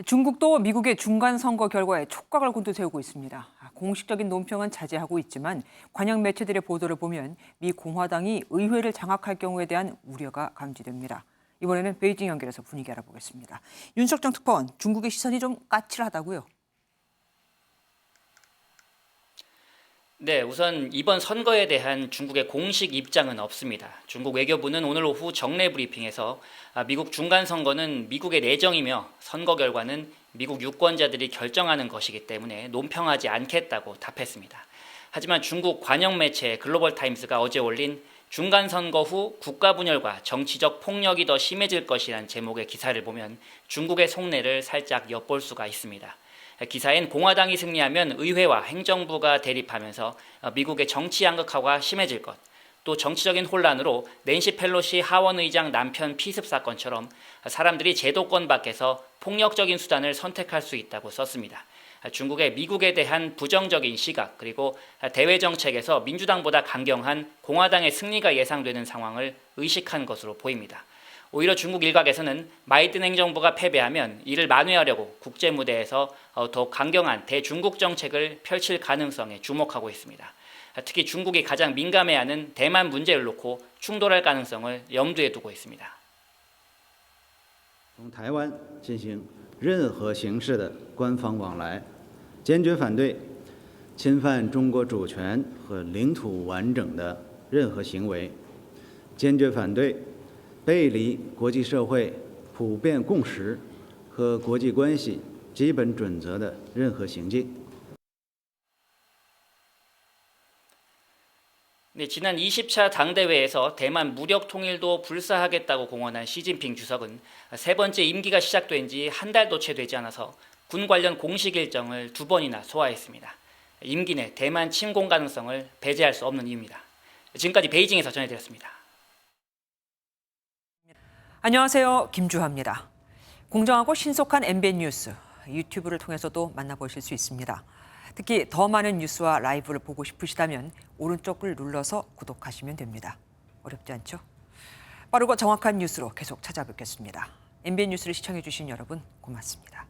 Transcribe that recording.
중국도 미국의 중간 선거 결과에 촉각을 곤두세우고 있습니다. 공식적인 논평은 자제하고 있지만 관영 매체들의 보도를 보면 미 공화당이 의회를 장악할 경우에 대한 우려가 감지됩니다. 이번에는 베이징 연결해서 분위기 알아보겠습니다. 윤석정 특파원, 중국의 시선이 좀 까칠하다고요? 네, 우선 이번 선거에 대한 중국의 공식 입장은 없습니다. 중국 외교부는 오늘 오후 정례 브리핑에서 미국 중간 선거는 미국의 내정이며 선거 결과는 미국 유권자들이 결정하는 것이기 때문에 논평하지 않겠다고 답했습니다. 하지만 중국 관영 매체 글로벌 타임스가 어제 올린 중간 선거 후 국가 분열과 정치적 폭력이 더 심해질 것이라는 제목의 기사를 보면 중국의 속내를 살짝 엿볼 수가 있습니다. 기사엔 공화당이 승리하면 의회와 행정부가 대립하면서 미국의 정치 양극화가 심해질 것, 또 정치적인 혼란으로 낸시 펠로시 하원의장 남편 피습 사건처럼 사람들이 제도권 밖에서 폭력적인 수단을 선택할 수 있다고 썼습니다. 중국의 미국에 대한 부정적인 시각, 그리고 대외 정책에서 민주당보다 강경한 공화당의 승리가 예상되는 상황을 의식한 것으로 보입니다. 오히려 중국 일각에서는 바이든 행정부가 패배하면 이를 만회하려고 국제 무대에서 더욱 강경한 대중국 정책을 펼칠 가능성에 주목하고 있습니다. 특히 중국이 가장 민감해하는 대만 문제를 놓고 충돌할 가능성을 염두에 두고 있습니다. 从台湾进行任何形式的官方往来，坚决反对侵犯中国主权和领土完整的任何行为，坚决反对 背离国际社会普遍共识和国际关系基本准则的任何行径。 네, 지난 20차 당대회에서 대만 무력 통일도 불사하겠다고 공언한 시진핑 주석은 세 번째 임기가 시작된 지 한 달도 채 되지 않아서 군 관련 공식 일정을 2번이나 소화했습니다. 임기 내 대만 침공 가능성을 배제할 수 없는 이유입니다. 지금까지 베이징에서 전해드렸습니다. 안녕하세요. 김주하입니다. 공정하고 신속한 MBN 뉴스, 유튜브를 통해서도 만나보실 수 있습니다. 특히 더 많은 뉴스와 라이브를 보고 싶으시다면 오른쪽을 눌러서 구독하시면 됩니다. 어렵지 않죠? 빠르고 정확한 뉴스로 계속 찾아뵙겠습니다. MBN 뉴스를 시청해주신 여러분 고맙습니다.